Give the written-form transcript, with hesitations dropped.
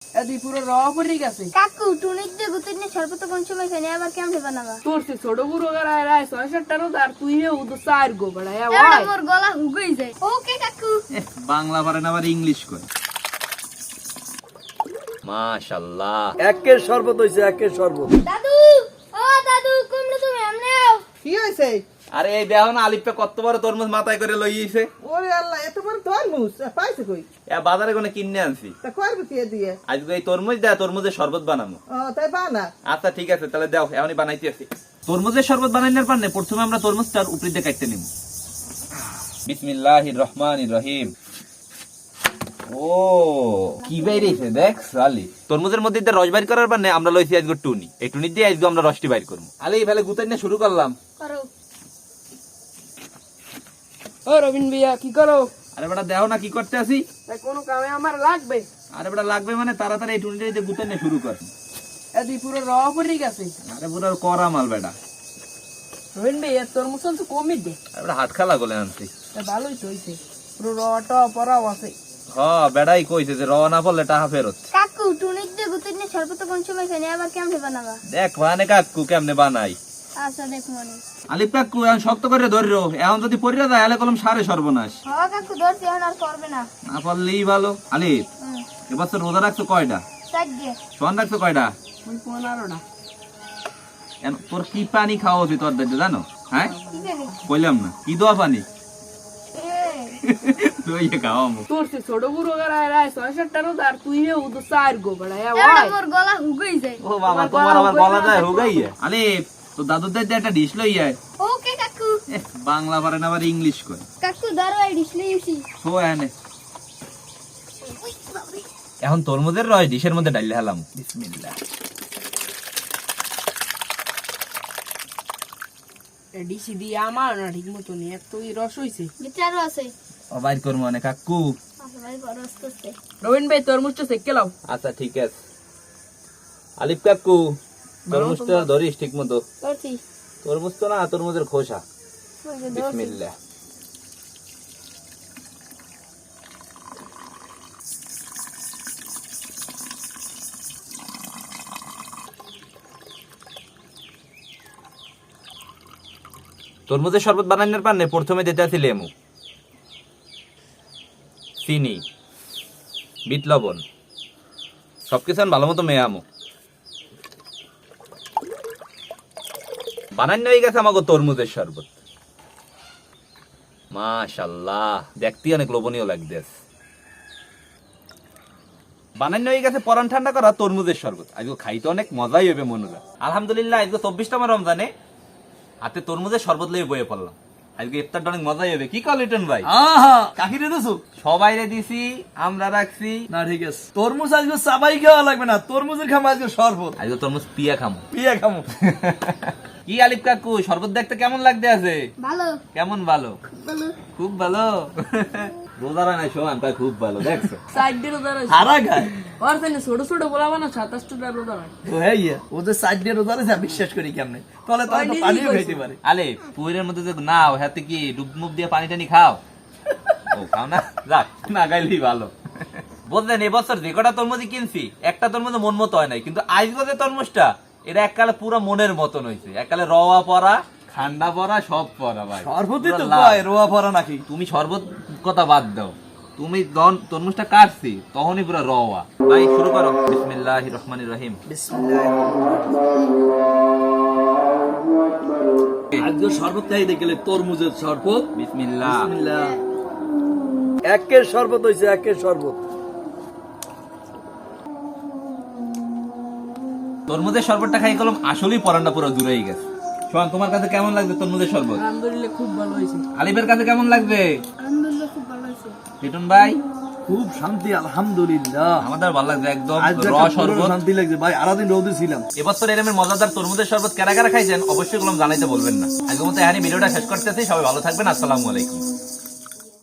এদি পুরো রওয়া পড়ে গেছে। কাকু টুনিক দিয়ে গুতিনি সর্বত কোন সময় খানি আবার কেমনে বানাবা? তোর সে ছোট গুরু গায় রায় ৬-৭টারও আর তুই হে উদ ৪ গো বড়া এ এবার ওই মোর গলা হুগই যায়। ওকে কাকু। বাংলা পারে না আবার ইংলিশ কয়। মাশাআল্লাহ একের শরবত হইছে, একের শরবত। দাদু, ও দাদু কমলো তুমি আমনেও। কি হয়েছে? আরে এই দেখো না আলিফে কত বড় তরমুজ মাথায় করে লইয়েছে। ওরে আল্লাহ, এত বড় তরমুজ পাইছে কই? এ বাজারে কোনে কিনে আনছি। তা করবে কি দিয়ে? আজকে এই তরমুজ দেয়া তরমুজের শরবত বানাবো। ও তাই বানা। আচ্ছা ঠিক আছে তাহলে দাও এখনই বানাইতেছি। তরমুজের শরবত বানানোর পারনে প্রথমে আমরা তরমুজটার উপরে দিয়ে কাটতে নিব। বিসমিল্লাহির রহমানির রহিম। ও কি বাইরেছে দেখ সালি। তরমুজের মধ্যে দিয়ে রস বাইর করার পারনে আমরা লইছি আজকে টুনি। এই টুনি দিয়ে আজকে আমরা রসটি বাইর করব। আলে এই ফেলে গুতাই না শুরু করলাম। করো। ও রবিন ভাইয়া কি করো? আরে বেটা দেখো না কি করতে আসি। তাই কোন কামে আমার লাগবে? আরে বেটা লাগবে মানে তাড়াতাড়ি এই টুনিটা দিয়ে গুতাই না শুরু কর। এদি পুরো রওয়া পড়ে গেছে। আরে পুরো করা মাল বেটা। রবিন ভাইয়া তোর মতন তো কমই দে। আরে বেটা হাত খালা গলে আনছি। তা ভালোই তো হইছে। পুরো রওয়াটা পরাও আছে। হ্যাঁ বেড়াই কইছে যে রওনা পড়লে টাকা ফেরত। কাকু টুনিক দিয়ে গুতিনি সর্বত কোন সময় খানি আবার কেমনে বানাবা? দেখ মানে কাকু কেমনে বানাই। আচ্ছা দেখো মনে। আলিপ কাকু এখন শক্ত করে ধরিও, এখন যদি পড়িয়া যায় তাহলে কলম সারে সর্বনাশ। হ্যাঁ কাকু ধরছি এখন আর করবে না। না পারলেই ভালো। আলিপ এবছর রোজা রাখছো কয়টা? সাইড দিয়ে। সোয়ান রাখছো কয়টা? ওই 15টা। তোর কি পানি খাওয়া উচিত তোর দায়িত্ব জানো? হ্যাঁ কি জানি? কইলাম না কি দোয়া পানি এই তুই খাওয়াবো। তোর সে ছোট গুরু গায় রায় ৬-৭টারও আর তুই হে উদ ৪ গো বড়া এ এবার ওই মোর গলা হুগই যায়। ও বাবা তোমার আবার গলা যায় হুগাইয়ে। আলিপ তো দাদুর দায়িত্ব একটা ডিশ লইয়া। ওকে কাকু। বাংলা পারে না আবার ইংলিশ কয়। কাকু ধরো এই ডিসলে ইউসি। ও এনে এখন তরমুজের রস ডিশের মধ্যে ডাইলে হেলাম। বিসমিল্লাহ। ডিসি দিয়ে আমার না ঠিক মতো নেই এতই রস হইছে। ভিতরে আছে। ও বাইর করবো অনেক কাকু। আচ্ছা ভাই বড় আসতে। রবিন ভাই তরমুজটা সেকে লাও। আচ্ছা ঠিক আছে। আলিফ কাকু তরমুজটা ধরিস ঠিক মতো। করছি। তরমুজ তো না তরমুজের খোসা। ওই যে ধরছি। বিসমিল্লাহ। তরমুজের শরবত বানানোর পারনে প্রথমে দিতে আছে লেবু, চিনি, বিট লবণ সবকিছু ভালো মতো মেয়ামো। বানানো হয়ে গেছে আমাকে তরমুজের শরবত। মাশাআল্লাহ দেখতে অনেক লোভনীয় লাগতেছে। বানানো হয়ে গেছে পরান ঠান্ডা করা তরমুজের শরবত। আজকে খাইতে অনেক মজাই হবে মনে হয়। আলহামদুলিল্লাহ আজকে 24তম রমজানে হাতে তরমুজের শরবত লইয়ে বয়ে পড়লাম। আজকে ইফতারটা অনেক মজাই হবে। কি কল লিটন ভাই? কাকিরে দিছো? সবাই রে দিছি, আমরা রাখছি। না ঠিক আছে। তরমুজ আজকে চাবাই খাওয়া লাগবে না, তরমুজের খামো আজকে শরবত। আজকে তরমুজ পিয়া খামো। পিয়া খামো। কি আলিফ কাকু শরবত দেখতে কেমন লাগতে আছে? ভালো। কেমন ভালো? ভালো। খুব ভালো। রোজারা নাই শোয়ান তাই খুব ভালো দেখছো। সাইডের রোজা রয়েছে। হারা খায়। আর তাই ছোট ছোট বলাবা না ২৭টা রোজা হয়। ও হ্যাঁ ইয়া, ওদের সাইড দিয়ে রোজা রয়েছে, বিশ্বাস করি কেমনে। তাহলে তো একটা পানিও খাইতে পারে। আলে পুয়ের মধ্যে যে নাও হাতে কি ডুব মুভ দিয়ে পানি টানি খাও? ও খাও না? যাক না গাইলেই ভালো। বুঝলেন এবছর যে কটা তরমুজ কিনছি একটা তরমুজ মন মতো হয় নাই, কিন্তু আজকে যে তরমুজটা এটা এককালে পুরো মনের মতন হয়েছে। এককালে রওয়া পড়া ঠান্ডা পড়া সব পড়া ভাই। শরবতই তো কয় রোয়া পড়া নাকি? তুমি শরবত কথা বাদ দাও, তুমি যখন তরমুজটা কাটছি তখনই পুরো রওয়া। ভাই শুরু করো। বিসমিল্লাহির রহমানির রহিম। আজকে শরবত খাইতে গেলে তরমুজের শরবত। বিসমিল্লাহ। একের শরবত হইছে, একের শরবত। তরমুজের শরবতটা খাই গেলাম, আসলেই পরানটা পুরো জুড়েই গেছে। সোহান তোমার কাছে কেমন লাগবে তরমুজের শরবত? আলহামদুলিল্লাহ খুব ভালো হয়েছে। আলিফের কাছে কেমন লাগবে? আলহামদুলিল্লাহ খুব ভালো হয়েছে। লিটন ভাই? খুব শান্তি আলহামদুলিল্লাহ। আমাদের ভালো লাগছে একদম আজকে র শরবত। শান্তি লাগছে ভাই, আরাদিন রোদে ছিলাম। এবছর এরকমের মজাদার তরমুজের শরবত কারা কারা খাইছেন অবশ্যই কলম জানাইতে বলবেন না। আজকের মতো এখানে ভিডিওটা শেষ করতেছি। সবাই ভালো থাকবেন। আসসালামু আলাইকুম।